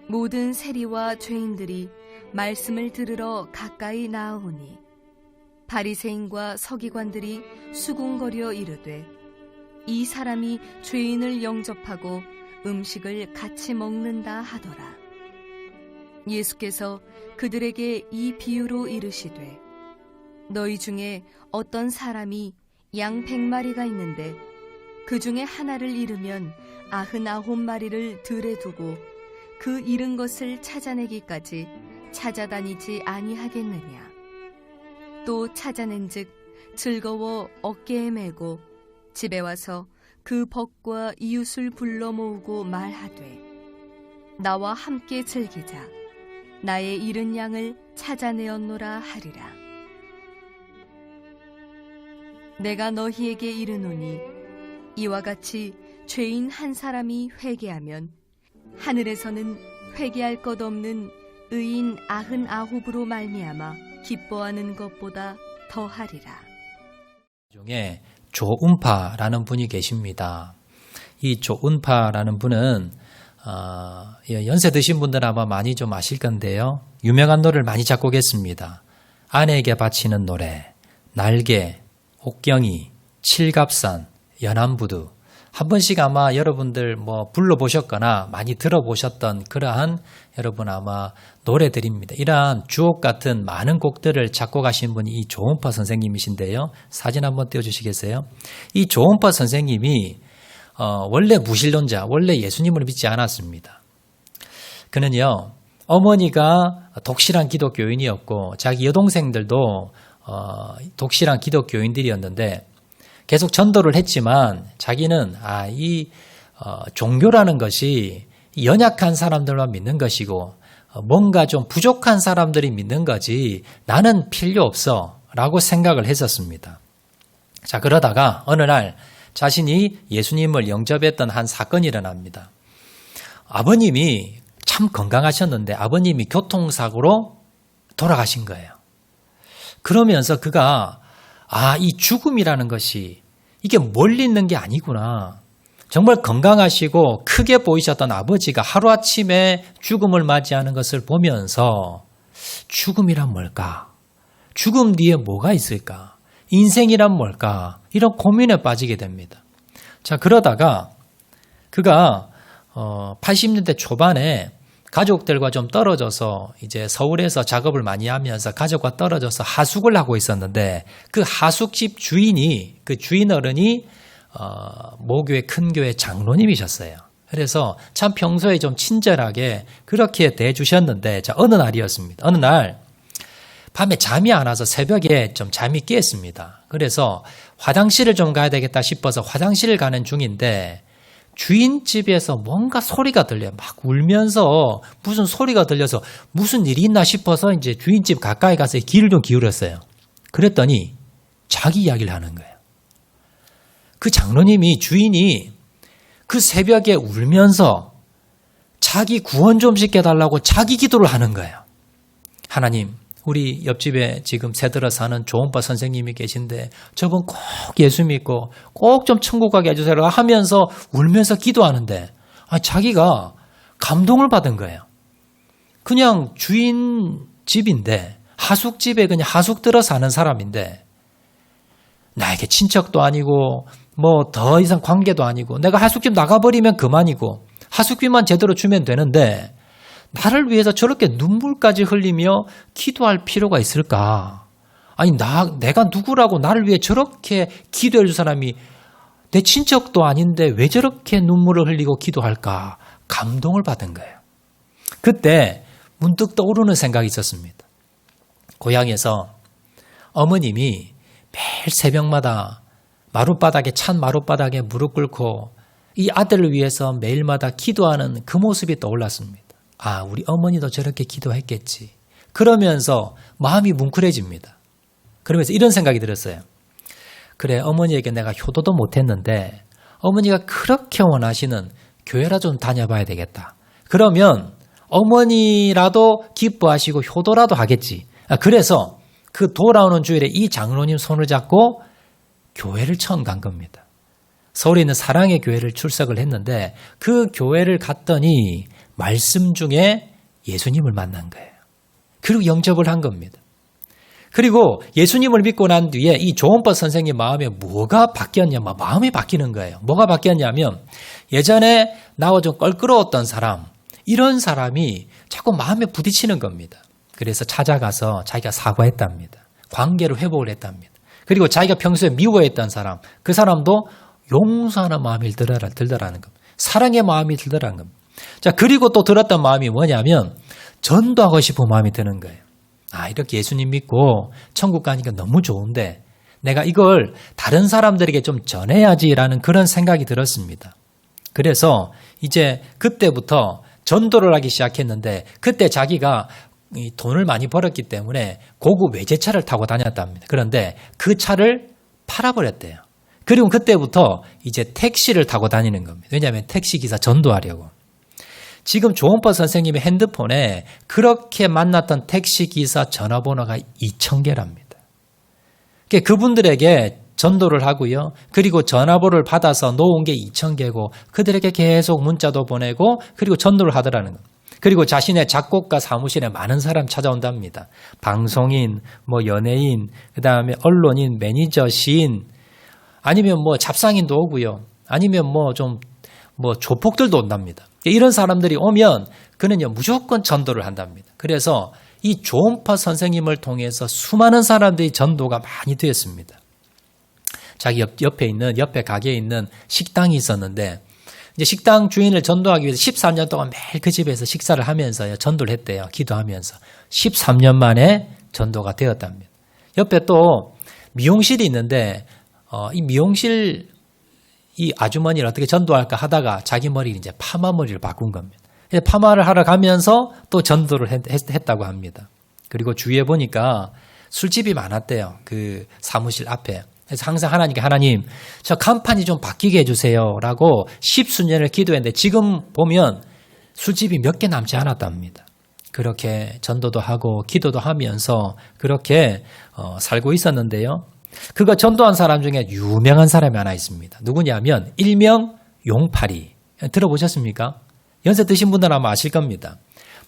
모든 세리와 죄인들이 말씀을 들으러 가까이 나아오니 바리새인과 서기관들이 수군거려 이르되 이 사람이 죄인을 영접하고 음식을 같이 먹는다 하더라. 예수께서 그들에게 이 비유로 이르시되 너희 중에 어떤 사람이 양 100마리가 있는데 그 중에 하나를 잃으면 99마리를 들에 두고 그 잃은 것을 찾아내기까지 찾아다니지 아니하겠느냐. 또 찾아낸즉 즐거워 어깨에 메고 집에 와서 그 벗과 이웃을 불러 모으고 말하되 나와 함께 즐기자. 나의 잃은 양을 찾아내었노라 하리라. 내가 너희에게 이르노니 이와 같이 죄인 한 사람이 회개하면 하늘에서는 회개할 것 없는 의인 99으로 말미암아 기뻐하는 것보다 더하리라. 중에 조은파라는 분이 계십니다. 이 조은파라는 분은 연세 드신 분들은 아마 많이 좀 아실 건데요. 유명한 노래를 많이 작곡했습니다. 아내에게 바치는 노래, 날개, 옥경이, 칠갑산, 연안부두. 한 번씩 아마 여러분들 불러보셨거나 많이 들어보셨던 그러한 여러분 아마 노래들입니다. 이러한 주옥 같은 많은 곡들을 작곡하신 분이 이 조은파 선생님이신데요. 사진 한번 띄워주시겠어요? 이 조은파 선생님이 원래 무신론자, 원래 예수님을 믿지 않았습니다. 그는요, 어머니가 독실한 기독교인이었고 자기 여동생들도 독실한 기독교인들이었는데 계속 전도를 했지만 자기는 이 종교라는 것이 연약한 사람들만 믿는 것이고 뭔가 좀 부족한 사람들이 믿는 거지 나는 필요 없어 라고 생각을 했었습니다. 자, 그러다가 어느 날 자신이 예수님을 영접했던 한 사건이 일어납니다. 아버님이 참 건강하셨는데 아버님이 교통사고로 돌아가신 거예요. 그러면서 그가 이 죽음이라는 것이 이게 멀리 있는 게 아니구나. 정말 건강하시고 크게 보이셨던 아버지가 하루아침에 죽음을 맞이하는 것을 보면서 죽음이란 뭘까? 죽음 뒤에 뭐가 있을까? 인생이란 뭘까? 이런 고민에 빠지게 됩니다. 자, 그러다가 그가 80년대 초반에 가족들과 좀 떨어져서 이제 서울에서 작업을 많이 하면서 가족과 떨어져서 하숙을 하고 있었는데 그 하숙집 주인이 그 주인 어른이 모교회 큰 교회 장로님이셨어요. 그래서 참 평소에 좀 친절하게 그렇게 대해주셨는데 자, 어느 날이었습니다. 어느 날 밤에 잠이 안 와서 새벽에 좀 잠이 깼습니다. 그래서 화장실을 좀 가야 되겠다 싶어서 화장실을 가는 중인데 주인집에서 뭔가 소리가 들려요. 막 울면서 무슨 소리가 들려서 무슨 일이 있나 싶어서 이제 주인집 가까이 가서 귀를 좀 기울였어요. 그랬더니 자기 이야기를 하는 거예요. 그 장로님이 주인이 그 새벽에 울면서 자기 구원 좀 시켜달라고 자기 기도를 하는 거예요. 하나님, 우리 옆집에 지금 새들어 사는 조은파 선생님이 계신데 저분 꼭 예수 믿고 꼭 좀 천국 가게 해주세요 하면서 울면서 기도하는데 자기가 감동을 받은 거예요. 그냥 주인 집인데 하숙집에 그냥 하숙 들어 사는 사람인데 나에게 친척도 아니고 더 이상 관계도 아니고 내가 하숙집 나가버리면 그만이고 하숙비만 제대로 주면 되는데 나를 위해서 저렇게 눈물까지 흘리며 기도할 필요가 있을까? 아니, 내가 누구라고 나를 위해 저렇게 기도해 줄 사람이 내 친척도 아닌데 왜 저렇게 눈물을 흘리고 기도할까? 감동을 받은 거예요. 그때 문득 떠오르는 생각이 있었습니다. 고향에서 어머님이 매일 새벽마다 찬 마룻바닥에 무릎 꿇고 이 아들을 위해서 매일마다 기도하는 그 모습이 떠올랐습니다. 우리 어머니도 저렇게 기도했겠지. 그러면서 마음이 뭉클해집니다. 그러면서 이런 생각이 들었어요. 그래, 어머니에게 내가 효도도 못했는데 어머니가 그렇게 원하시는 교회라 좀 다녀봐야 되겠다. 그러면 어머니라도 기뻐하시고 효도라도 하겠지. 그래서 그 돌아오는 주일에 이 장로님 손을 잡고 교회를 처음 간 겁니다. 서울에 있는 사랑의 교회를 출석을 했는데 그 교회를 갔더니 말씀 중에 예수님을 만난 거예요. 그리고 영접을 한 겁니다. 그리고 예수님을 믿고 난 뒤에 이 조은법 선생님 마음에 뭐가 바뀌었냐면 마음이 바뀌는 거예요. 뭐가 바뀌었냐면 예전에 나와 좀 껄끄러웠던 사람, 이런 사람이 자꾸 마음에 부딪히는 겁니다. 그래서 찾아가서 자기가 사과했답니다. 관계를 회복을 했답니다. 그리고 자기가 평소에 미워했던 사람, 그 사람도 용서하는 마음이 들더라는 겁니다. 사랑의 마음이 들더라는 겁니다. 자, 그리고 또 들었던 마음이 뭐냐면 전도하고 싶은 마음이 드는 거예요. 아, 이렇게 예수님 믿고 천국 가니까 너무 좋은데 내가 이걸 다른 사람들에게 좀 전해야지라는 그런 생각이 들었습니다. 그래서 이제 그때부터 전도를 하기 시작했는데 그때 자기가 돈을 많이 벌었기 때문에 고급 외제차를 타고 다녔답니다. 그런데 그 차를 팔아버렸대요. 그리고 그때부터 이제 택시를 타고 다니는 겁니다. 왜냐하면 택시기사 전도하려고. 지금 조은법 선생님의 핸드폰에 그렇게 만났던 택시기사 전화번호가 2,000개랍니다. 그분들에게 전도를 하고요. 그리고 전화번호를 받아서 놓은 게 2,000개고 그들에게 계속 문자도 보내고 그리고 전도를 하더라는 겁니다. 그리고 자신의 작곡가 사무실에 많은 사람 찾아온답니다. 방송인, 연예인, 그 다음에 언론인, 매니저, 시인, 아니면 잡상인도 오고요. 아니면 조폭들도 온답니다. 이런 사람들이 오면 그는요, 무조건 전도를 한답니다. 그래서 이 조은파 선생님을 통해서 수많은 사람들이 전도가 많이 되었습니다. 자기 옆에 가게에 있는 식당이 있었는데, 이제 식당 주인을 전도하기 위해서 13년 동안 매일 그 집에서 식사를 하면서 전도를 했대요. 기도하면서. 13년 만에 전도가 되었답니다. 옆에 또 미용실이 있는데, 이 미용실 이 아주머니를 어떻게 전도할까 하다가 자기 머리를 이제 파마 머리를 바꾼 겁니다. 파마를 하러 가면서 또 전도를 했다고 합니다. 그리고 주위에 보니까 술집이 많았대요. 그 사무실 앞에. 그래서 항상 하나님께 하나님, 저 간판이 좀 바뀌게 해주세요. 라고 십수년을 기도했는데 지금 보면 술집이 몇 개 남지 않았답니다. 그렇게 전도도 하고 기도도 하면서 그렇게 살고 있었는데요. 그가 전도한 사람 중에 유명한 사람이 하나 있습니다. 누구냐면 일명 용팔이. 들어보셨습니까? 연세 드신 분들은 아마 아실 겁니다.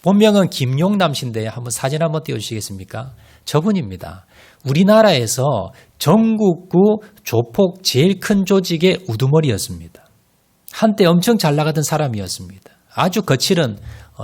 본명은 김용남 씨인데요. 한번 사진 한번 띄워주시겠습니까? 저분입니다. 우리나라에서 전국구 조폭 제일 큰 조직의 우두머리였습니다. 한때 엄청 잘 나가던 사람이었습니다. 아주 거칠은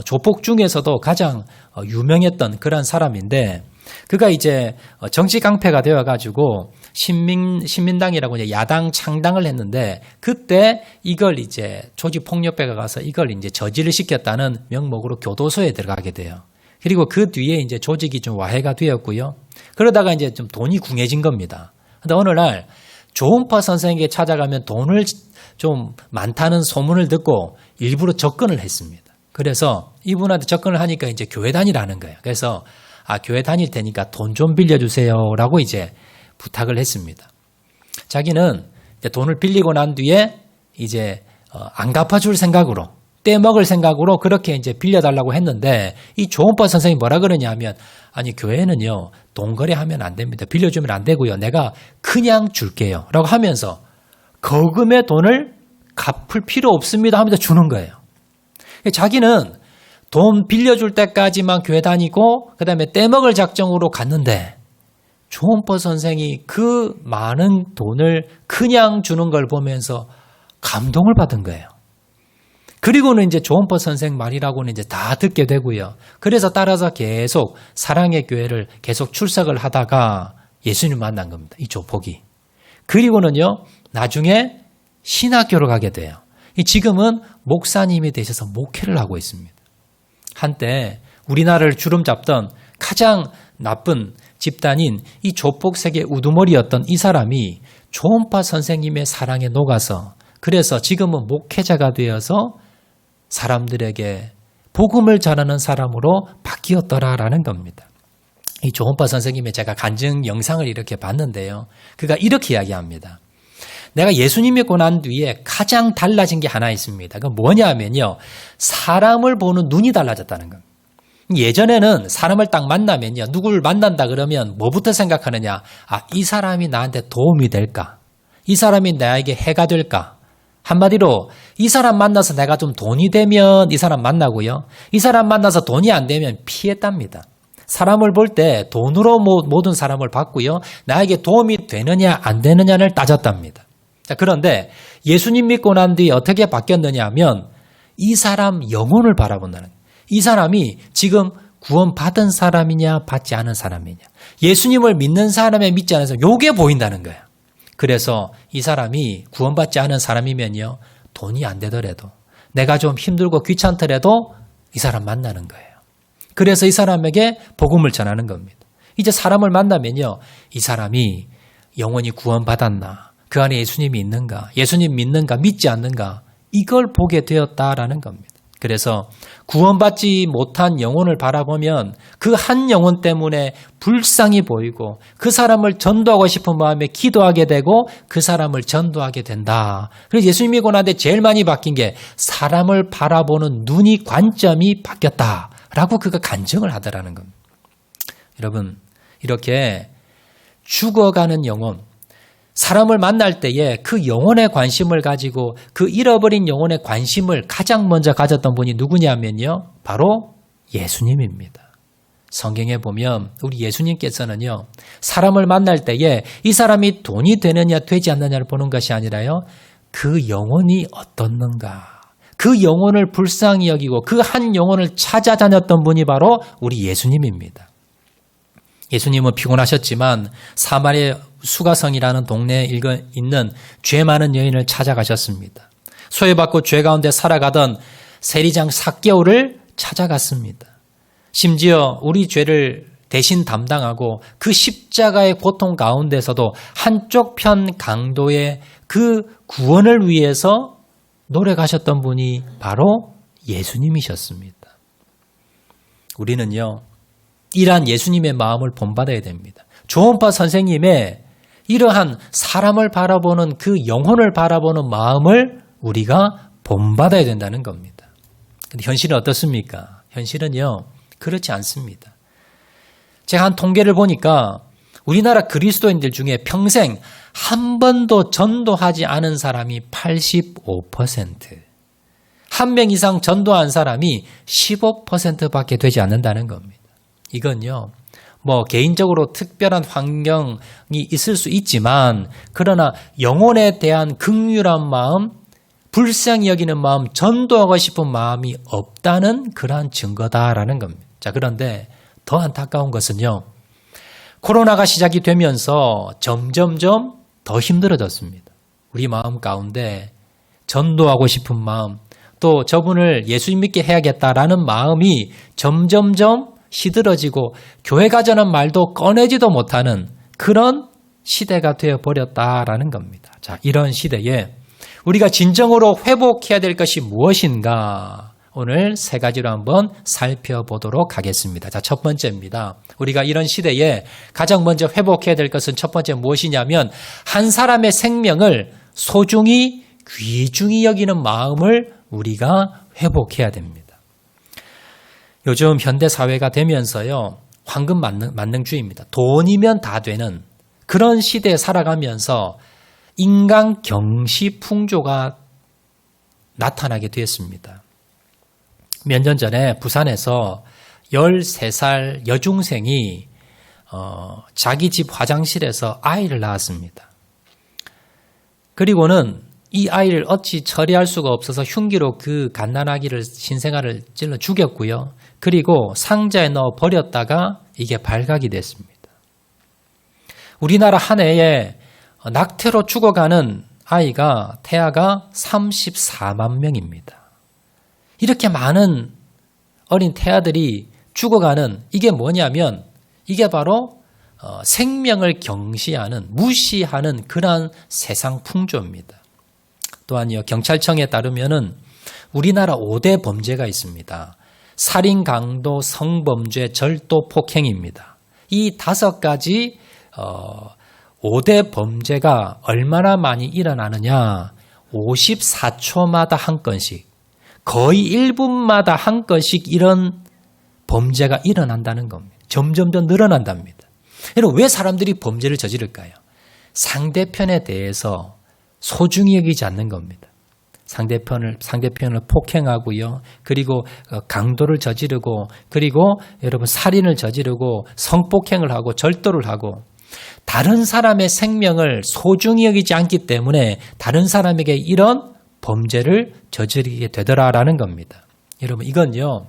조폭 중에서도 가장 유명했던 그런 사람인데 그가 이제 정치 깡패가 되어가지고 신민당이라고 이제 야당 창당을 했는데 그때 이걸 이제 조직폭력배가 가서 이걸 이제 저지를 시켰다는 명목으로 교도소에 들어가게 돼요. 그리고 그 뒤에 이제 조직이 좀 와해가 되었고요. 그러다가 이제 좀 돈이 궁해진 겁니다. 근데 어느 날 조은파 선생에게 찾아가면 돈을 좀 많다는 소문을 듣고 일부러 접근을 했습니다. 그래서 이분한테 접근을 하니까 이제 교회 다니라는 거예요. 그래서 교회 다닐 테니까 돈 좀 빌려주세요라고 이제 부탁을 했습니다. 자기는 이제 돈을 빌리고 난 뒤에 이제 안 갚아줄 생각으로 떼먹을 생각으로 그렇게 이제 빌려달라고 했는데 이 조은파 선생님이 뭐라 그러냐면 아니 교회는요 돈 거래하면 안 됩니다. 빌려주면 안 되고요. 내가 그냥 줄게요. 라고 하면서 거금의 돈을 갚을 필요 없습니다 하면서 주는 거예요. 자기는 돈 빌려줄 때까지만 교회 다니고 그다음에 떼먹을 작정으로 갔는데 조은파 선생이 그 많은 돈을 그냥 주는 걸 보면서 감동을 받은 거예요. 그리고는 이제 조은파 선생 말이라고는 이제 다 듣게 되고요. 그래서 따라서 계속 사랑의 교회를 계속 출석을 하다가 예수님 만난 겁니다. 이 조폭이. 그리고는요 나중에 신학교를 가게 돼요. 지금은 목사님이 되셔서 목회를 하고 있습니다. 한때 우리나라를 주름잡던 가장 나쁜 집단인 이 조폭세계 우두머리였던 이 사람이 조은파 선생님의 사랑에 녹아서 그래서 지금은 목회자가 되어서 사람들에게 복음을 전하는 사람으로 바뀌었더라라는 겁니다. 이 조은파 선생님의 제가 간증 영상을 이렇게 봤는데요. 그가 이렇게 이야기합니다. 내가 예수님 믿고 난 뒤에 가장 달라진 게 하나 있습니다. 그건 뭐냐면요. 사람을 보는 눈이 달라졌다는 겁니다. 예전에는 사람을 딱 만나면요. 누구를 만난다 그러면 뭐부터 생각하느냐. 이 사람이 나한테 도움이 될까? 이 사람이 나에게 해가 될까? 한마디로 이 사람 만나서 내가 좀 돈이 되면 이 사람 만나고요. 이 사람 만나서 돈이 안 되면 피했답니다. 사람을 볼 때 돈으로 모든 사람을 봤고요. 나에게 도움이 되느냐 안 되느냐를 따졌답니다. 자, 그런데 예수님 믿고 난 뒤에 어떻게 바뀌었느냐 하면 이 사람 영혼을 바라본다는 거예요. 이 사람이 지금 구원받은 사람이냐 받지 않은 사람이냐. 예수님을 믿는 사람에 믿지 않은 사람, 요게 보인다는 거예요. 그래서 이 사람이 구원받지 않은 사람이면요. 돈이 안 되더라도 내가 좀 힘들고 귀찮더라도 이 사람 만나는 거예요. 그래서 이 사람에게 복음을 전하는 겁니다. 이제 사람을 만나면요. 이 사람이 영원히 구원받았나? 그 안에 예수님이 있는가? 예수님 믿는가? 믿지 않는가? 이걸 보게 되었다라는 겁니다. 그래서 구원받지 못한 영혼을 바라보면 그 한 영혼 때문에 불쌍히 보이고 그 사람을 전도하고 싶은 마음에 기도하게 되고 그 사람을 전도하게 된다. 그래서 예수님 믿고 나는데 제일 많이 바뀐 게 사람을 바라보는 눈이 관점이 바뀌었다라고 그가 간증을 하더라는 겁니다. 여러분, 이렇게 죽어가는 영혼, 사람을 만날 때에 그 영혼에 관심을 가지고 그 잃어버린 영혼에 관심을 가장 먼저 가졌던 분이 누구냐면요. 바로 예수님입니다. 성경에 보면 우리 예수님께서는요. 사람을 만날 때에 이 사람이 돈이 되느냐 되지 않느냐를 보는 것이 아니라요. 그 영혼이 어떻는가. 그 영혼을 불쌍히 여기고 그 한 영혼을 찾아다녔던 분이 바로 우리 예수님입니다. 예수님은 피곤하셨지만 사마리아 수가성이라는 동네에 있는 죄 많은 여인을 찾아가셨습니다. 소외받고 죄 가운데 살아가던 세리장 삭개오를 찾아갔습니다. 심지어 우리 죄를 대신 담당하고 그 십자가의 고통 가운데서도 한쪽 편 강도의 그 구원을 위해서 노력하셨던 분이 바로 예수님이셨습니다. 우리는요. 이러한 예수님의 마음을 본받아야 됩니다. 조은파 선생님의 이러한 사람을 바라보는 그 영혼을 바라보는 마음을 우리가 본받아야 된다는 겁니다. 근데 현실은 어떻습니까? 현실은요, 그렇지 않습니다. 제가 한 통계를 보니까 우리나라 그리스도인들 중에 평생 한 번도 전도하지 않은 사람이 85%, 한 명 이상 전도한 사람이 15%밖에 되지 않는다는 겁니다. 이건요, 개인적으로 특별한 환경이 있을 수 있지만, 그러나 영혼에 대한 긍휼한 마음, 불쌍히 여기는 마음, 전도하고 싶은 마음이 없다는 그러한 증거다라는 겁니다. 자, 그런데 더 안타까운 것은요, 코로나가 시작이 되면서 점점점 더 힘들어졌습니다. 우리 마음 가운데 전도하고 싶은 마음, 또 저분을 예수 믿게 해야겠다라는 마음이 점점점 시들어지고 교회 가자는 말도 꺼내지도 못하는 그런 시대가 되어버렸다라는 겁니다. 자, 이런 시대에 우리가 진정으로 회복해야 될 것이 무엇인가? 오늘 세 가지로 한번 살펴보도록 하겠습니다. 자, 첫 번째입니다. 우리가 이런 시대에 가장 먼저 회복해야 될 것은 첫 번째 무엇이냐면 한 사람의 생명을 소중히 귀중히 여기는 마음을 우리가 회복해야 됩니다. 요즘 현대사회가 되면서요, 황금 만능주의입니다. 돈이면 다 되는 그런 시대에 살아가면서 인간 경시 풍조가 나타나게 되었습니다. 몇 년 전에 부산에서 13살 여중생이 자기 집 화장실에서 아이를 낳았습니다. 그리고는 이 아이를 어찌 처리할 수가 없어서 흉기로 그 갓난아기를 신생아를 찔러 죽였고요. 그리고 상자에 넣어 버렸다가 이게 발각이 됐습니다. 우리나라 한 해에 낙태로 죽어가는 아이가 태아가 34만 명입니다. 이렇게 많은 어린 태아들이 죽어가는 이게 뭐냐면 이게 바로 생명을 경시하는 무시하는 그러한 세상 풍조입니다. 또한요, 경찰청에 따르면은 우리나라 5대 범죄가 있습니다. 살인, 강도, 성범죄, 절도, 폭행입니다. 이 5가지 5대 범죄가 얼마나 많이 일어나느냐? 54초마다 한 건씩, 거의 1분마다 한 건씩 이런 범죄가 일어난다는 겁니다. 점점 더 늘어난답니다. 여러분, 왜 사람들이 범죄를 저지를까요? 상대편에 대해서 소중히 여기지 않는 겁니다. 상대편을 폭행하고요. 그리고 강도를 저지르고, 그리고 여러분 살인을 저지르고 성폭행을 하고 절도를 하고, 다른 사람의 생명을 소중히 여기지 않기 때문에 다른 사람에게 이런 범죄를 저지르게 되더라라는 겁니다. 여러분, 이건요,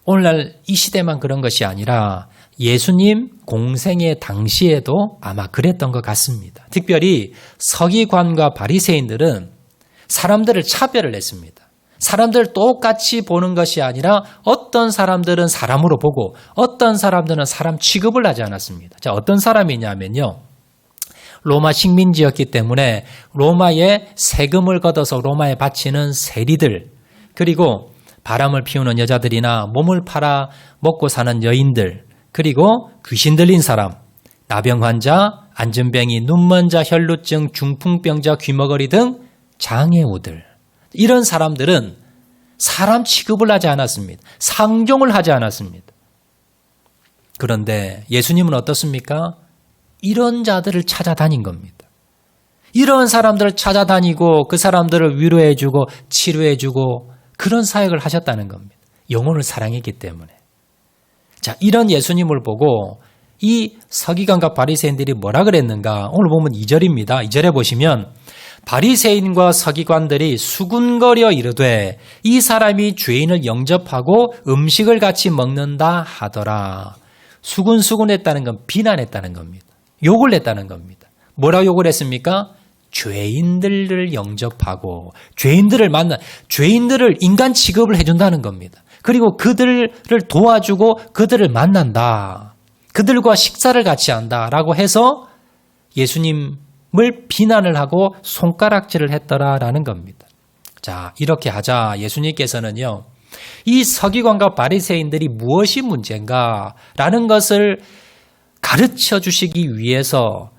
오늘날 이 시대만 그런 것이 아니라 예수님 공생의 당시에도 아마 그랬던 것 같습니다. 특별히 서기관과 바리새인들은 사람들을 차별을 했습니다. 사람들을 똑같이 보는 것이 아니라 어떤 사람들은 사람으로 보고 어떤 사람들은 사람 취급을 하지 않았습니다. 자, 어떤 사람이냐면요, 로마 식민지였기 때문에 로마에 세금을 걷어서 로마에 바치는 세리들, 그리고 바람을 피우는 여자들이나 몸을 팔아 먹고 사는 여인들, 그리고 귀신 들린 사람, 나병 환자, 안전뱅이, 눈먼자, 혈루증, 중풍병자, 귀머거리 등 장애우들, 이런 사람들은 사람 취급을 하지 않았습니다. 상종을 하지 않았습니다. 그런데 예수님은 어떻습니까? 이런 자들을 찾아다닌 겁니다. 이런 사람들을 찾아다니고 그 사람들을 위로해주고 치료해주고 그런 사역을 하셨다는 겁니다. 영혼을 사랑했기 때문에. 자, 이런 예수님을 보고 이 서기관과 바리새인들이 뭐라 그랬는가? 오늘 보면 2절입니다. 2절에 보시면 바리새인과 서기관들이 수군거려 이르되 이 사람이 죄인을 영접하고 음식을 같이 먹는다 하더라. 수군했다는 건 비난했다는 겁니다. 욕을 했다는 겁니다. 뭐라 욕을 했습니까? 죄인들을 영접하고 죄인들을 인간 취급을 해준다는 겁니다. 그리고 그들을 도와주고 그들을 만난다. 그들과 식사를 같이 한다라고 해서 예수님을 비난을 하고 손가락질을 했더라라는 겁니다. 자, 이렇게 하자 예수님께서는요, 이 서기관과 바리새인들이 무엇이 문제인가라는 것을 가르쳐 주시기 위해서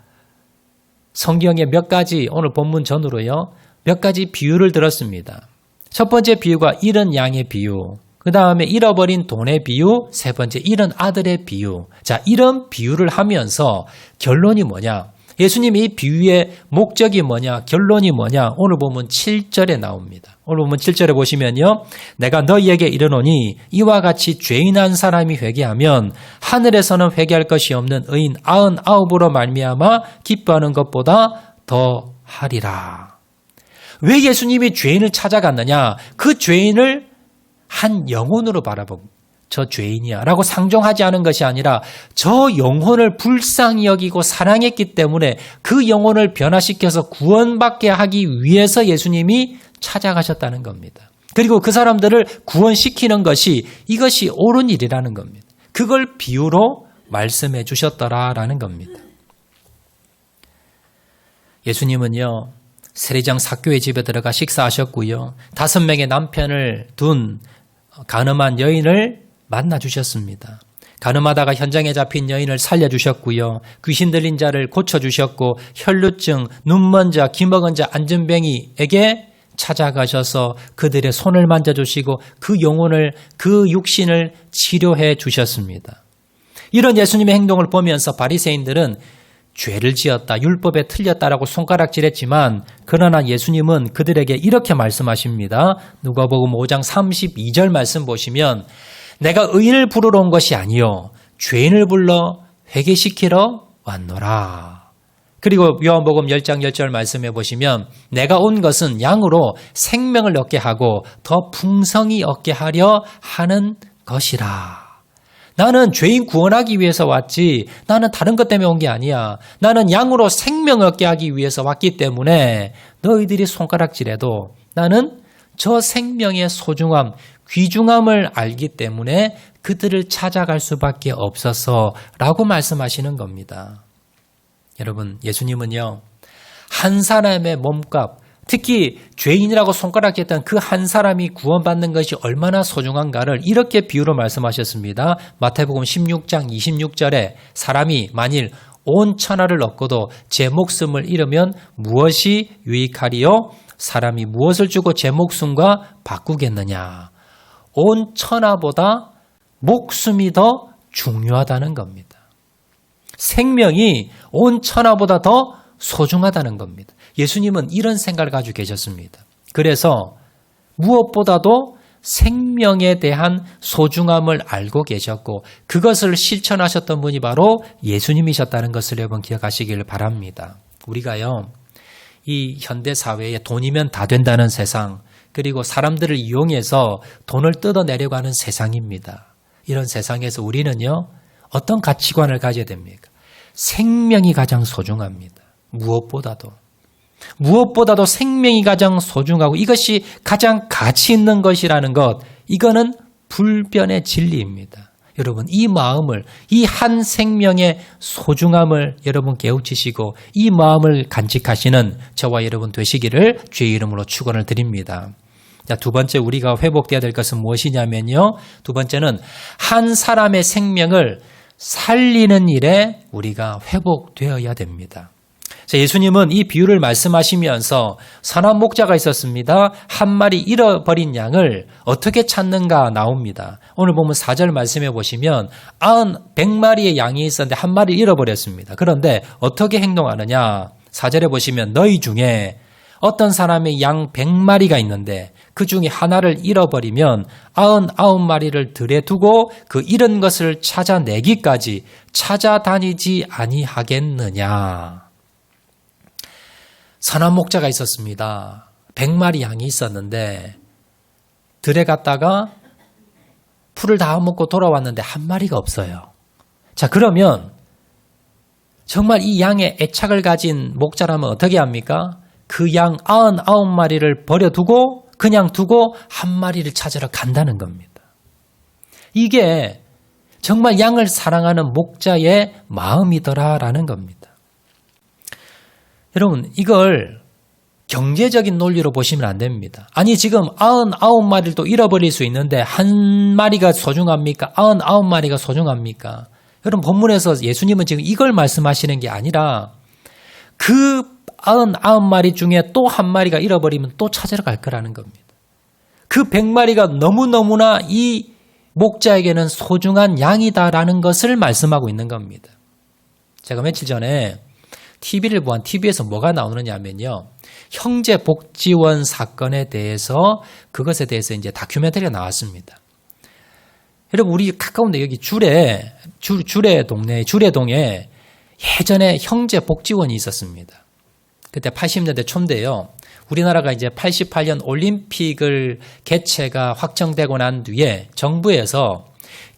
성경의 몇 가지, 오늘 본문 전후로요, 몇 가지 비유를 들었습니다. 첫 번째 비유가 잃은 양의 비유, 그 다음에 잃어버린 돈의 비유, 세 번째 잃은 아들의 비유. 자, 이런 비유를 하면서 결론이 뭐냐? 예수님이 이 비유의 목적이 뭐냐? 결론이 뭐냐? 오늘 보면 7절에 나옵니다. 오늘 보면 7절에 보시면요, 내가 너희에게 이르노니 이와 같이 죄인 한 사람이 회개하면 하늘에서는 회개할 것이 없는 의인 99으로 말미암아 기뻐하는 것보다 더 하리라. 왜 예수님이 죄인을 찾아갔느냐? 그 죄인을 한 영혼으로 바라보고 저 죄인이야 라고 상종하지 않은 것이 아니라 저 영혼을 불쌍히 여기고 사랑했기 때문에 그 영혼을 변화시켜서 구원받게 하기 위해서 예수님이 찾아가셨다는 겁니다. 그리고 그 사람들을 구원시키는 것이 이것이 옳은 일이라는 겁니다. 그걸 비유로 말씀해 주셨더라라는 겁니다. 예수님은요, 세리장 삭교의 집에 들어가 식사하셨고요, 5명의 남편을 둔 가늠한 여인을 만나주셨습니다. 가늠하다가 현장에 잡힌 여인을 살려주셨고요, 귀신 들린 자를 고쳐주셨고, 혈루증, 눈먼 자, 기먹은 자, 안전뱅이에게 찾아가셔서 그들의 손을 만져주시고 그 영혼을, 그 육신을 치료해 주셨습니다. 이런 예수님의 행동을 보면서 바리새인들은 죄를 지었다, 율법에 틀렸다라고 손가락질했지만, 그러나 예수님은 그들에게 이렇게 말씀하십니다. 누가복음 5장 32절 말씀 보시면 내가 의인을 부르러 온 것이 아니요 죄인을 불러 회개시키러 왔노라. 그리고 요한복음 10장 10절 말씀해 보시면 내가 온 것은 양으로 생명을 얻게 하고 더 풍성히 얻게 하려 하는 것이라. 나는 죄인 구원하기 위해서 왔지, 나는 다른 것 때문에 온 게 아니야. 나는 양으로 생명을 얻게 하기 위해서 왔기 때문에 너희들이 손가락질해도 나는 저 생명의 소중함, 귀중함을 알기 때문에 그들을 찾아갈 수밖에 없어서라고 말씀하시는 겁니다. 여러분, 예수님은요, 한 사람의 몸값, 특히 죄인이라고 손가락질했던 그 한 사람이 구원받는 것이 얼마나 소중한가를 이렇게 비유로 말씀하셨습니다. 마태복음 16장 26절에 사람이 만일 온 천하를 얻고도 제 목숨을 잃으면 무엇이 유익하리요? 사람이 무엇을 주고 제 목숨과 바꾸겠느냐? 온 천하보다 목숨이 더 중요하다는 겁니다. 생명이 온 천하보다 더 소중하다는 겁니다. 예수님은 이런 생각을 가지고 계셨습니다. 그래서 무엇보다도 생명에 대한 소중함을 알고 계셨고 그것을 실천하셨던 분이 바로 예수님이셨다는 것을 여러분 기억하시길 바랍니다. 우리가요, 이 현대 사회에 돈이면 다 된다는 세상, 그리고 사람들을 이용해서 돈을 뜯어내려고 하는 세상입니다. 이런 세상에서 우리는요, 어떤 가치관을 가져야 됩니까? 생명이 가장 소중합니다. 무엇보다도 생명이 가장 소중하고 이것이 가장 가치 있는 것이라는 것, 이거는 불변의 진리입니다. 여러분, 이 마음을, 이 한 생명의 소중함을 여러분 깨우치시고 이 마음을 간직하시는 저와 여러분 되시기를 주의 이름으로 축원을 드립니다. 자, 두 번째 우리가 회복되어야 될 것은 무엇이냐면요. 두 번째는 한 사람의 생명을 살리는 일에 우리가 회복되어야 됩니다. 자, 예수님은 이 비유를 말씀하시면서 선한 목자가 있었습니다. 한 마리 잃어버린 양을 어떻게 찾는가 나옵니다. 오늘 보면 4절 말씀해 보시면 100마리의 양이 있었는데 한 마리를 잃어버렸습니다. 그런데 어떻게 행동하느냐. 4절에 보시면 너희 중에 어떤 사람의 양 100마리가 있는데 그 중에 하나를 잃어버리면 99마리를 들에 두고 그 잃은 것을 찾아내기까지 찾아다니지 아니하겠느냐. 선한 목자가 있었습니다. 100마리 양이 있었는데 들에 갔다가 풀을 다 먹고 돌아왔는데 한 마리가 없어요. 자, 그러면 정말 이 양에 애착을 가진 목자라면 어떻게 합니까? 그 양 99마리를 버려두고 그냥 두고 한 마리를 찾으러 간다는 겁니다. 이게 정말 양을 사랑하는 목자의 마음이더라라는 겁니다. 여러분, 이걸 경제적인 논리로 보시면 안 됩니다. 아니, 지금 99마리를 또 잃어버릴 수 있는데 한 마리가 소중합니까? 99마리가 소중합니까? 여러분, 본문에서 예수님은 지금 이걸 말씀하시는 게 아니라 그 99마리 중에 또 한 마리가 잃어버리면 또 찾으러 갈 거라는 겁니다. 그 100마리가 너무너무나 이 목자에게는 소중한 양이다라는 것을 말씀하고 있는 겁니다. 제가 며칠 전에 TV를 보안 TV에서 뭐가 나오느냐 하면요. 형제 복지원 사건에 대해서 그것에 대해서 이제 다큐멘터리가 나왔습니다. 여러분, 우리 가까운데 여기 주례동에 예전에 형제 복지원이 있었습니다. 그때 80년대 초인데요. 우리나라가 이제 88년 올림픽을 개최가 확정되고 난 뒤에 정부에서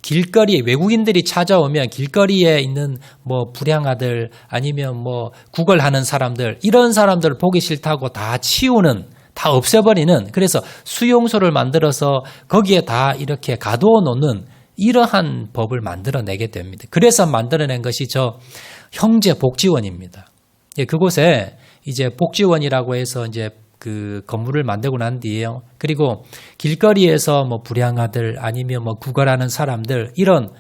길거리에 외국인들이 찾아오면 길거리에 있는 뭐 불량아들 아니면 뭐 구걸하는 사람들 이런 사람들을 보기 싫다고 다 치우는 다 없애버리는 그래서 수용소를 만들어서 거기에 다 이렇게 가두어 놓는 이러한 법을 만들어내게 됩니다. 그래서 만들어낸 것이 저 형제복지원입니다. 그곳에 이제 복지원이라고 해서 이제 그 건물을 만들고 난 뒤에요. 그리고 길거리에서 뭐 불량아들 아니면 뭐 구걸하는 사람들 이런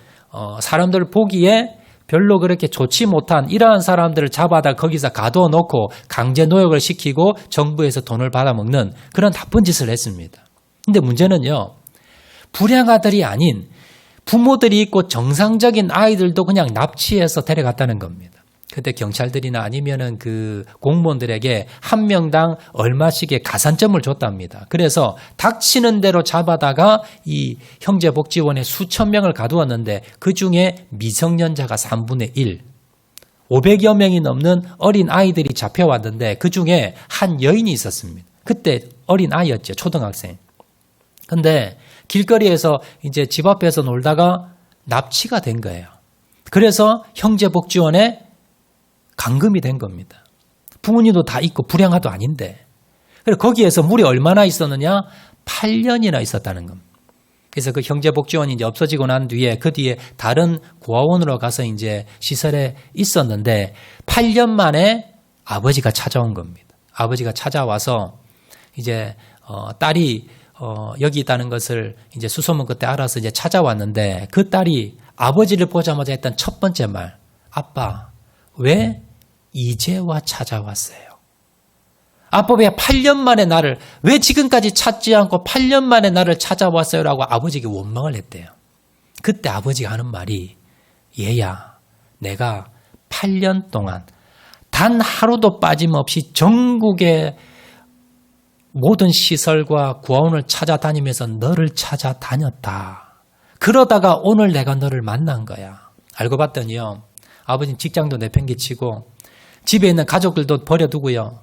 사람들 보기에 별로 그렇게 좋지 못한 이러한 사람들을 잡아다 거기서 가둬 놓고 강제 노역을 시키고 정부에서 돈을 받아먹는 그런 나쁜 짓을 했습니다. 근데 문제는요. 불량아들이 아닌 부모들이 있고 정상적인 아이들도 그냥 납치해서 데려갔다는 겁니다. 그때 경찰들이나 아니면은 그 공무원들에게 한 명당 얼마씩의 가산점을 줬답니다. 그래서 닥치는 대로 잡아다가 이 형제복지원에 수천 명을 가두었는데 그 중에 미성년자가 3분의 1, 500여 명이 넘는 어린 아이들이 잡혀왔는데 그 중에 한 여인이 있었습니다. 그때 어린 아이였죠. 초등학생. 근데 길거리에서 이제 집 앞에서 놀다가 납치가 된 거예요. 그래서 형제복지원에 감금이 된 겁니다. 부모님도 다 있고 불량아도 아닌데. 그래서 거기에서 물이 얼마나 있었느냐? 8년이나 있었다는 겁니다. 그래서 그 형제복지원이 이제 없어지고 난 뒤에 그 뒤에 다른 고아원으로 가서 이제 시설에 있었는데 8년 만에 아버지가 찾아온 겁니다. 아버지가 찾아와서 이제 딸이 여기 있다는 것을 이제 수소문 그때 알아서 이제 찾아왔는데 그 딸이 아버지를 보자마자 했던 첫 번째 말, 아빠, 왜 이제와 찾아왔어요? 아빠 왜 8년 만에 나를 왜 지금까지 찾지 않고 8년 만에 나를 찾아왔어요? 라고 아버지에게 원망을 했대요. 그때 아버지가 하는 말이 얘야 내가 8년 동안 단 하루도 빠짐없이 전국에 모든 시설과 구원을 찾아다니면서 너를 찾아다녔다. 그러다가 오늘 내가 너를 만난 거야. 알고 봤더니요. 아버지는 직장도 내팽개치고 집에 있는 가족들도 버려두고요.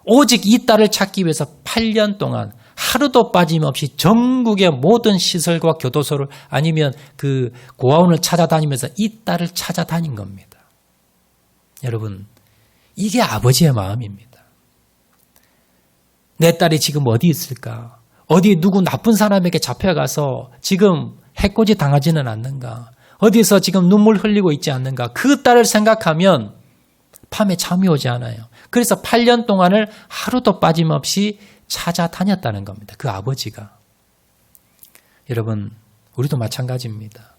오직 이 딸을 찾기 위해서 8년 동안 하루도 빠짐없이 전국의 모든 시설과 교도소를 아니면 그 고아원을 찾아다니면서 이 딸을 찾아다닌 겁니다. 여러분, 이게 아버지의 마음입니다. 내 딸이 지금 어디 있을까? 어디 누구 나쁜 사람에게 잡혀가서 지금 해코지 당하지는 않는가? 어디서 지금 눈물 흘리고 있지 않는가? 그 딸을 생각하면 밤에 잠이 오지 않아요. 그래서 8년 동안을 하루도 빠짐없이 찾아다녔다는 겁니다. 그 아버지가. 여러분, 우리도 마찬가지입니다.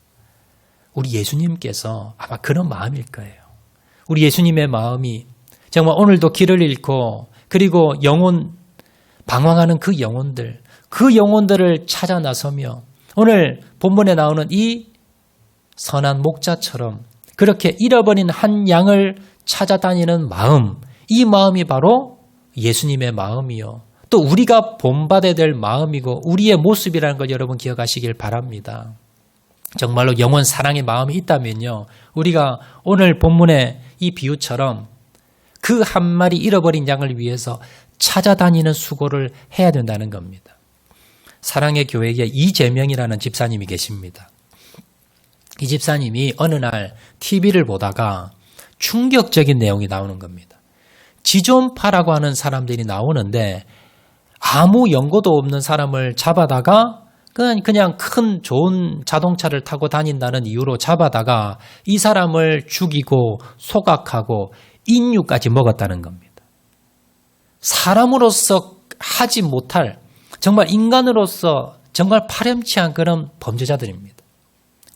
우리 예수님께서 아마 그런 마음일 거예요. 우리 예수님의 마음이 정말 오늘도 길을 잃고 그리고 영혼, 방황하는 그 영혼들을 찾아 나서며 오늘 본문에 나오는 이 선한 목자처럼 그렇게 잃어버린 한 양을 찾아다니는 마음, 이 마음이 바로 예수님의 마음이요. 또 우리가 본받아야 될 마음이고 우리의 모습이라는 걸 여러분 기억하시길 바랍니다. 정말로 영원 사랑의 마음이 있다면요. 우리가 오늘 본문의 이 비유처럼 그 한 마리 잃어버린 양을 위해서 찾아다니는 수고를 해야 된다는 겁니다. 사랑의 교회에 이재명이라는 집사님이 계십니다. 이 집사님이 어느 날 TV를 보다가 충격적인 내용이 나오는 겁니다. 지존파라고 하는 사람들이 나오는데 아무 연고도 없는 사람을 잡아다가 그냥 큰 좋은 자동차를 타고 다닌다는 이유로 잡아다가 이 사람을 죽이고 소각하고 인육까지 먹었다는 겁니다. 사람으로서 하지 못할 정말 인간으로서 정말 파렴치한 그런 범죄자들입니다.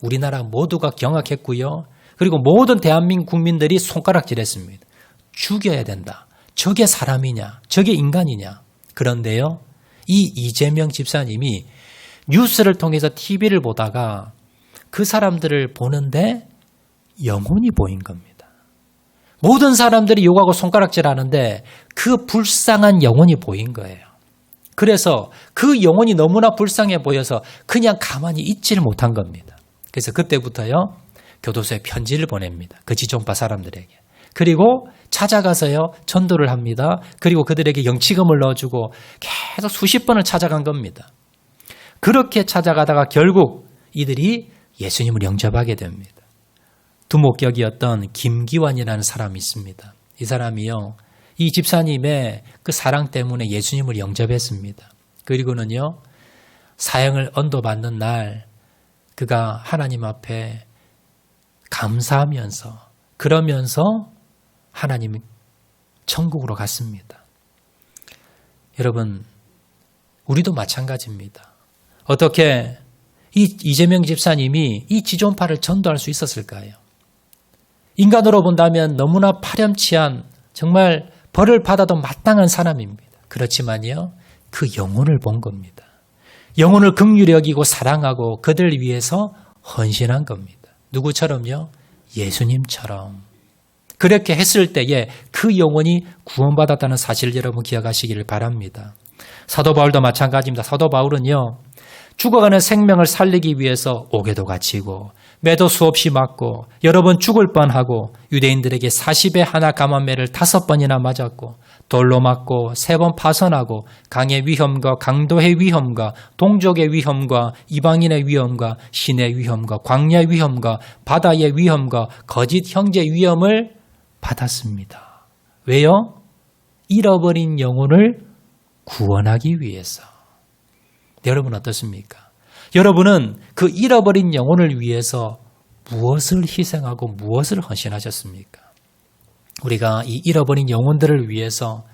우리나라 모두가 경악했고요. 그리고 모든 대한민국 국민들이 손가락질했습니다. 죽여야 된다. 저게 사람이냐? 저게 인간이냐? 그런데요. 이 이재명 집사님이 뉴스를 통해서 TV를 보다가 그 사람들을 보는데 영혼이 보인 겁니다. 모든 사람들이 욕하고 손가락질하는데 그 불쌍한 영혼이 보인 거예요. 그래서 그 영혼이 너무나 불쌍해 보여서 그냥 가만히 있지를 못한 겁니다. 그래서 그때부터요. 교도소에 편지를 보냅니다. 그 지존파 사람들에게. 그리고 찾아가서요. 전도를 합니다. 그리고 그들에게 영치금을 넣어주고 계속 수십 번을 찾아간 겁니다. 그렇게 찾아가다가 결국 이들이 예수님을 영접하게 됩니다. 두목격이었던 김기환이라는 사람이 있습니다. 이 사람이요. 이 집사님의 그 사랑 때문에 예수님을 영접했습니다. 그리고는요. 사형을 언도받는 날 그가 하나님 앞에 감사하면서 그러면서 하나님 천국으로 갔습니다. 여러분, 우리도 마찬가지입니다. 어떻게 이 이재명 집사님이 이 지존파를 전도할 수 있었을까요? 인간으로 본다면 너무나 파렴치한 정말 벌을 받아도 마땅한 사람입니다. 그렇지만요. 그 영혼을 본 겁니다. 영혼을 긍휼히 여기고 사랑하고 그들을 위해서 헌신한 겁니다. 누구처럼요? 예수님처럼. 그렇게 했을 때에 그 영혼이 구원받았다는 사실을 여러분 기억하시기를 바랍니다. 사도 바울도 마찬가지입니다. 사도 바울은요. 죽어가는 생명을 살리기 위해서 옥에도 갇히고 매도 수없이 맞고 여러 번 죽을 뻔하고 유대인들에게 40에 하나 감한매를 5번이나 맞았고 돌로 맞고 3번 파선하고 강의 위험과 강도의 위험과 동족의 위험과 이방인의 위험과 신의 위험과 광야의 위험과 바다의 위험과 거짓 형제 위험을 받았습니다. 왜요? 잃어버린 영혼을 구원하기 위해서. 여러분 어떻습니까? 여러분은 그 잃어버린 영혼을 위해서 무엇을 희생하고 무엇을 헌신하셨습니까? 우리가 이 잃어버린 영혼들을 위해서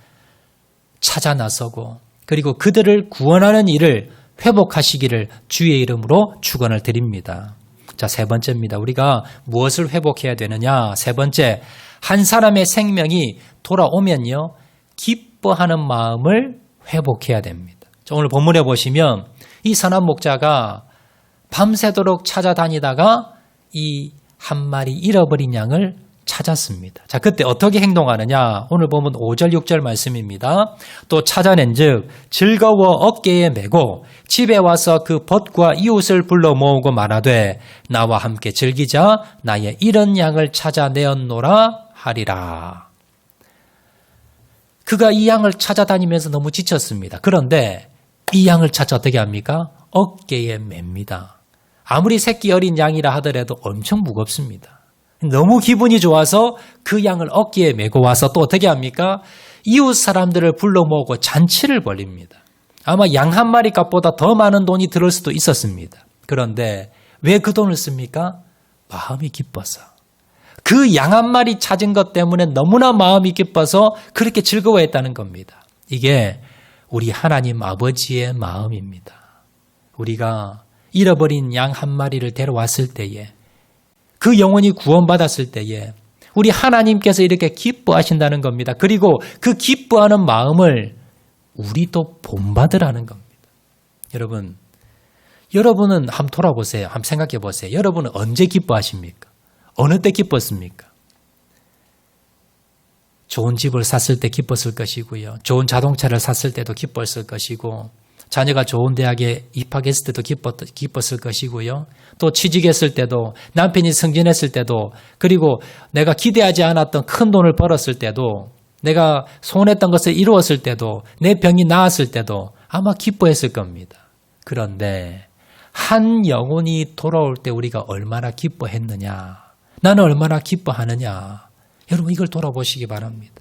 찾아 나서고 그리고 그들을 구원하는 일을 회복하시기를 주의 이름으로 축원을 드립니다. 자, 3번째입니다. 우리가 무엇을 회복해야 되느냐? 3번째, 한 사람의 생명이 돌아오면요. 기뻐하는 마음을 회복해야 됩니다. 오늘 본문에 보시면 이 선한 목자가 밤새도록 찾아다니다가 이 한 마리 잃어버린 양을 찾았습니다. 자, 그때 어떻게 행동하느냐? 오늘 보면 5절, 6절 말씀입니다. 또 찾아낸 즉 즐거워 어깨에 메고 집에 와서 그 벗과 이웃을 불러 모으고 말하되 나와 함께 즐기자 나의 잃은 양을 찾아내었노라 하리라. 그가 이 양을 찾아다니면서 너무 지쳤습니다. 그런데 이 양을 찾아 어떻게 합니까? 어깨에 맵니다. 아무리 새끼 어린 양이라 하더라도 엄청 무겁습니다. 너무 기분이 좋아서 그 양을 어깨에 메고 와서 또 어떻게 합니까? 이웃 사람들을 불러 모으고 잔치를 벌립니다. 아마 양 한 마리 값보다 더 많은 돈이 들을 수도 있었습니다. 그런데 왜 그 돈을 씁니까? 마음이 기뻐서. 그 양 한 마리 찾은 것 때문에 너무나 마음이 기뻐서 그렇게 즐거워했다는 겁니다. 이게 우리 하나님 아버지의 마음입니다. 우리가 잃어버린 양 한 마리를 데려왔을 때에 그 영혼이 구원받았을 때에 우리 하나님께서 이렇게 기뻐하신다는 겁니다. 그리고 그 기뻐하는 마음을 우리도 본받으라는 겁니다. 여러분은 한번 돌아보세요. 한번 생각해 보세요. 여러분은 언제 기뻐하십니까? 어느 때 기뻤습니까? 좋은 집을 샀을 때 기뻤을 것이고요. 좋은 자동차를 샀을 때도 기뻤을 것이고 자녀가 좋은 대학에 입학했을 때도 기뻤을 것이고요. 또 취직했을 때도 남편이 승진했을 때도 그리고 내가 기대하지 않았던 큰 돈을 벌었을 때도 내가 소원했던 것을 이루었을 때도 내 병이 나았을 때도 아마 기뻐했을 겁니다. 그런데 한 영혼이 돌아올 때 우리가 얼마나 기뻐했느냐. 나는 얼마나 기뻐하느냐. 여러분 이걸 돌아보시기 바랍니다.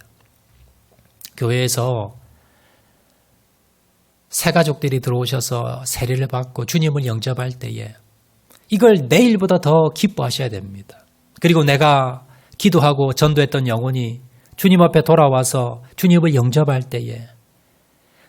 교회에서 새가족들이 들어오셔서 세례를 받고 주님을 영접할 때에 이걸 내일보다 더 기뻐하셔야 됩니다. 그리고 내가 기도하고 전도했던 영혼이 주님 앞에 돌아와서 주님을 영접할 때에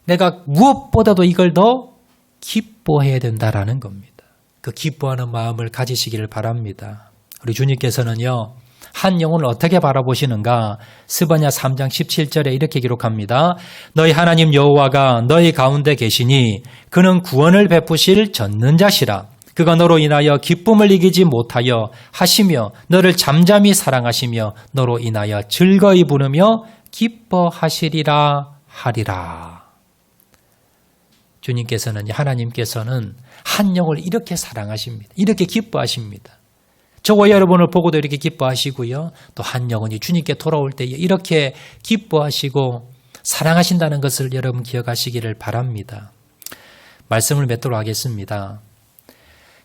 내가 무엇보다도 이걸 더 기뻐해야 된다라는 겁니다. 그 기뻐하는 마음을 가지시기를 바랍니다. 우리 주님께서는요. 한 영혼을 어떻게 바라보시는가? 스바냐 3장 17절에 이렇게 기록합니다. 너희 하나님 여호와가 너희 가운데 계시니 그는 구원을 베푸실 전능자시라. 그가 너로 인하여 기쁨을 이기지 못하여 하시며 너를 잠잠히 사랑하시며 너로 인하여 즐거이 부르며 기뻐하시리라 하리라. 주님께서는 하나님께서는 한 영혼을 이렇게 사랑하십니다. 이렇게 기뻐하십니다. 저와 여러분을 보고도 이렇게 기뻐하시고요. 또 한 영혼이 주님께 돌아올 때에 이렇게 기뻐하시고 사랑하신다는 것을 여러분 기억하시기를 바랍니다. 말씀을 맺도록 하겠습니다.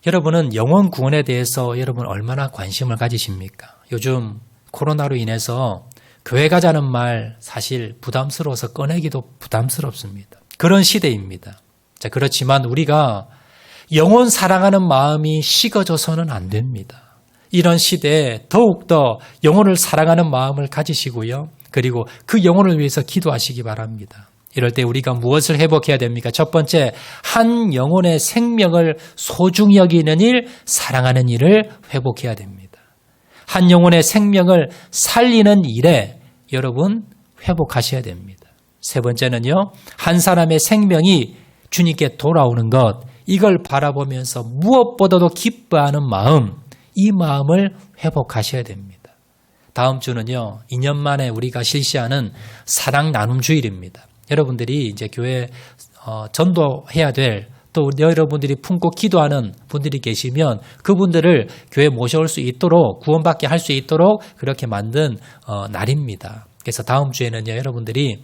여러분은 영혼 구원에 대해서 여러분 얼마나 관심을 가지십니까? 요즘 코로나로 인해서 교회 가자는 말 사실 부담스러워서 꺼내기도 부담스럽습니다. 그런 시대입니다. 자, 그렇지만 우리가 영혼 사랑하는 마음이 식어져서는 안 됩니다. 이런 시대에 더욱더 영혼을 사랑하는 마음을 가지시고요. 그리고 그 영혼을 위해서 기도하시기 바랍니다. 이럴 때 우리가 무엇을 회복해야 됩니까? 첫 번째, 한 영혼의 생명을 소중히 여기는 일, 사랑하는 일을 회복해야 됩니다. 한 영혼의 생명을 살리는 일에 여러분 회복하셔야 됩니다. 세 번째는요, 한 사람의 생명이 주님께 돌아오는 것, 이걸 바라보면서 무엇보다도 기뻐하는 마음, 이 마음을 회복하셔야 됩니다. 다음 주는요, 2년 만에 우리가 실시하는 사랑 나눔 주일입니다. 여러분들이 이제 교회 전도해야 될 또 여러분들이 품고 기도하는 분들이 계시면 그분들을 교회에 모셔올 수 있도록 구원받게 할 수 있도록 그렇게 만든 날입니다. 그래서 다음 주에는요, 여러분들이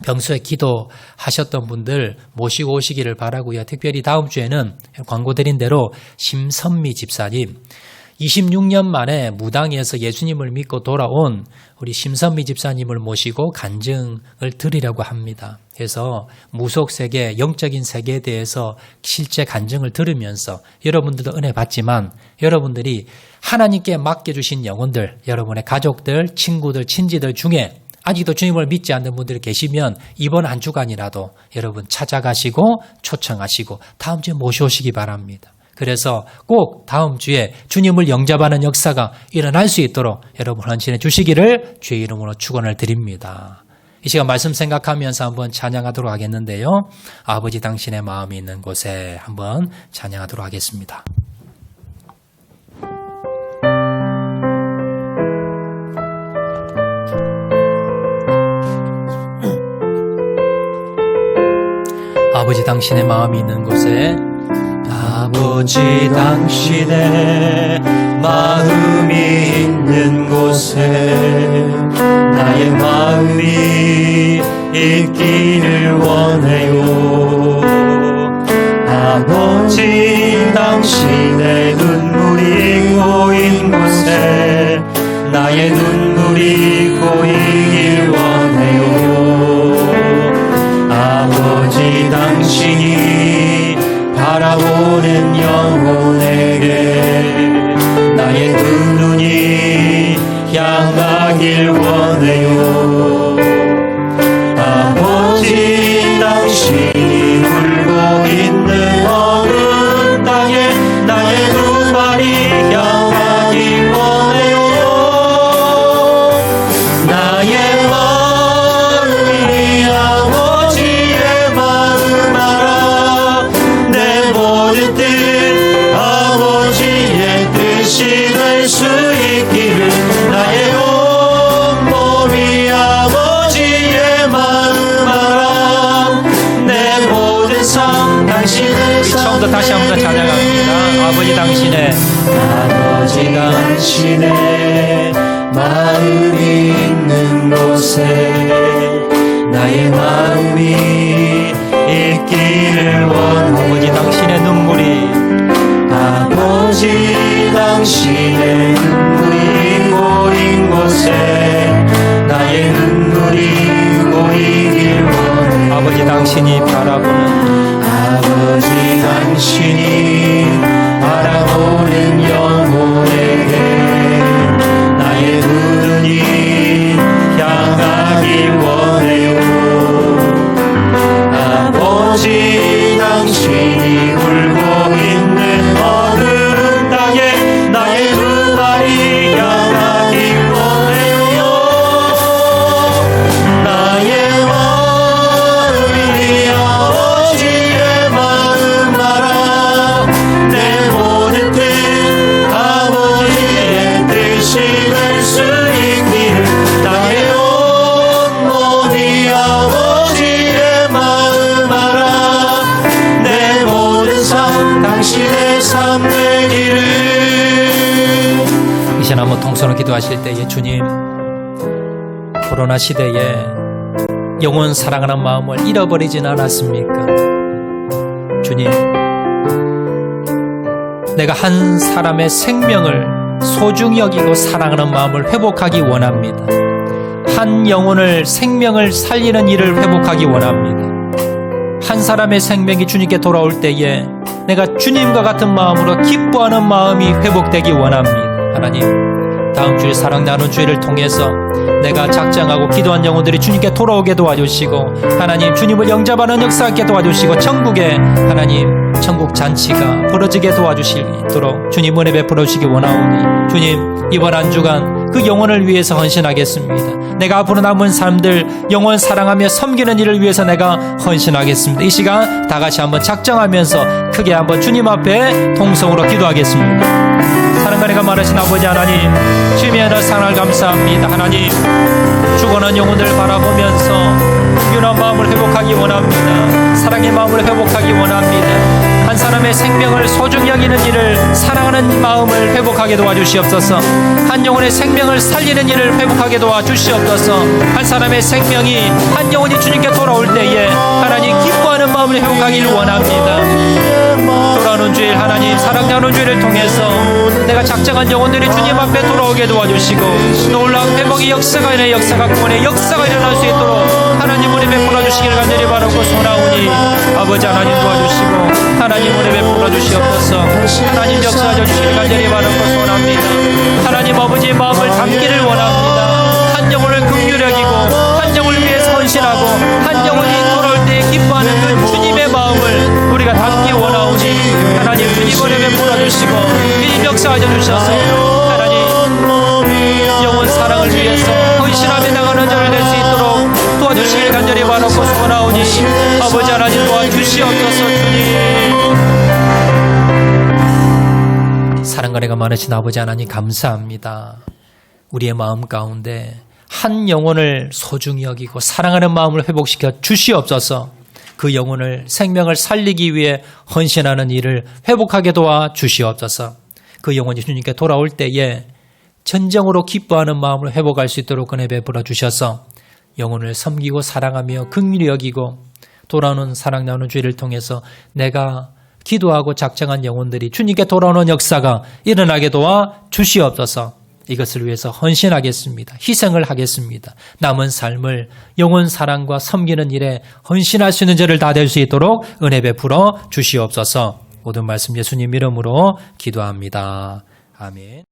평소에 기도하셨던 분들 모시고 오시기를 바라고요. 특별히 다음 주에는 광고 드린 대로 심선미 집사님, 26년 만에 무당에서 예수님을 믿고 돌아온 우리 심선미 집사님을 모시고 간증을 드리려고 합니다. 그래서 무속세계, 영적인 세계에 대해서 실제 간증을 들으면서 여러분들도 은혜 받지만 여러분들이 하나님께 맡겨주신 영혼들, 여러분의 가족들, 친구들, 친지들 중에 아직도 주님을 믿지 않는 분들이 계시면 이번 한 주간이라도 여러분 찾아가시고 초청하시고 다음 주에 모셔오시기 바랍니다. 그래서 꼭 다음 주에 주님을 영접하는 역사가 일어날 수 있도록 여러분 헌신해 주시기를 주의 이름으로 축원을 드립니다. 이 시간 말씀 생각하면서 한번 찬양하도록 하겠는데요. 아버지 당신의 마음이 있는 곳에 한번 찬양하도록 하겠습니다. 아버지 당신의 마음이 있는 곳에 아버지 당신의 마음이 있는 곳에 나의 마음이 있기를 원해요. 아버지 당신의 눈물이 고인 곳에 나의 눈물이 고이길 원해요. 아버지 당신이 바라보는 영혼에게 나의 두 눈이 향하길 원해요. 아버지 당신이 울고 있는 어느 땅에 나의 두 발이 향하길 원해요. 나의 마음이 아버지의 마음 알아. 내 모든 뜻 아버지의 뜻이 될 수 있기를 나의 온 몸이 아버지의 마음 알아. 내 모든 삶 당신의 삶. 처음부터 다시 한번 찬양합니다. 아버지 당신의 마음이 있는 곳에 나의 마음이 있기를 원해. 아버지 당신의 눈물이 아버지 당신의 눈물이 고인 곳에 나의 눈물이 고이길 원해. 아버지 당신이 바라보는 아버지 당신이 바라보는 영혼에게 나의 두 눈이 향하길 원해요. 아버지 당신이 울고 있는 어두운 땅에 나의 두 발이 향하길 원해요. 나의 마음이 아버지의 마음 알아. 내 모든 뜻 아버지의 뜻이 될 수 있기를 나의 온 몸이 아버지의 마음 알아. 내 모든 삶 당신의 삶 되기를. 이제 한번 통성으로 기도하실 때에 주님, 코로나 시대에 영혼 사랑하는 마음을 잃어버리진 않았습니까? 주님, 내가 한 사람의 생명을 소중히 여기고 사랑하는 마음을 회복하기 원합니다. 한 영혼을 생명을 살리는 일을 회복하기 원합니다. 한 사람의 생명이 주님께 돌아올 때에 내가 주님과 같은 마음으로 기뻐하는 마음이 회복되기 원합니다. 하나님, 다음 주일 사랑 나눈 주일을 통해서 내가 작정하고 기도한 영혼들이 주님께 돌아오게 도와주시고, 하나님 주님을 영접하는 역사하게 도와주시고, 천국에 하나님 천국 잔치가 벌어지게 도와주시도록 주님 은혜 베풀어 주시기 원하오니, 주님 이번 한 주간 그 영혼을 위해서 헌신하겠습니다. 내가 앞으로 남은 삶들 영혼 사랑하며 섬기는 일을 위해서 내가 헌신하겠습니다. 이 시간 다 같이 한번 작정하면서 크게 한번 주님 앞에 통성으로 기도하겠습니다. 사랑하니가 많으신 아버지 하나님, 주님의 하나 사랑을 감사합니다. 하나님, 죽어난 영혼들 바라보면서 유난 마음을 회복하기 원합니다. 사랑의 마음을 회복하기 원합니다. 한 사람의 생명을 소중히 여기는 일을 사랑하는 마음을 회복하게 도와주시옵소서. 한 영혼의 생명을 살리는 일을 회복하게 도와주시옵소서. 한 사람의 생명이, 한 영혼이 주님께 돌아올 때에 하나님 기뻐하는 마음을 회복하길 원합니다. 돌아오는 주일 하나님 사랑 나누는 주일을 통해서 내가 작정한 영혼들이 주님 앞에 돌아오게 도와주시고, 놀라운 회복의 역사가 일어나 역사가 구원의 역사가 일어날 수 있도록 하나님 은혜 베풀어 주시기를 간절히 바라고 소원하오니, 아버지 하나님 도와주시고 하나님 은혜 베풀어 주시옵소서. 하나님 역사하여 주시기를 간절히 바라고 소원합니다. 하나님 아버지의 마음을 담기를 원합니다. 한 영혼을 긍휼히 여기고 한 영혼을 위해서 헌신하고 한 영혼이 돌아올 때 기뻐하는 그 주님의 마음을 우리가 담기 원하오니, 하나님 주님 은혜 베풀어 주시고 주님 역사하여 주셔서 하나님 영혼 사랑을 위해서 헌신하며 나가는 자를 될 수 있도록 도와주시길 간절히 바라고 소원하오니, 아버지 하나님 도와주시옵소서. 주님, 사랑과 은혜가 많으신 아버지 하나님 감사합니다. 우리의 마음 가운데 한 영혼을 소중히 여기고 사랑하는 마음을 회복시켜 주시옵소서. 그 영혼을 생명을 살리기 위해 헌신하는 일을 회복하게 도와 주시옵소서. 그 영혼이 주님께 돌아올 때에 진정으로 기뻐하는 마음을 회복할 수 있도록 은혜 베풀어 주셔서 영혼을 섬기고 사랑하며 긍휼히 여기고 돌아오는 사랑 나누는 주의를 통해서 내가 기도하고 작정한 영혼들이 주님께 돌아오는 역사가 일어나게 도와 주시옵소서. 이것을 위해서 헌신하겠습니다. 희생을 하겠습니다. 남은 삶을 영혼 사랑과 섬기는 일에 헌신할 수 있는 죄를 다 될 수 있도록 은혜 베풀어 주시옵소서. 모든 말씀 예수님 이름으로 기도합니다. 아멘.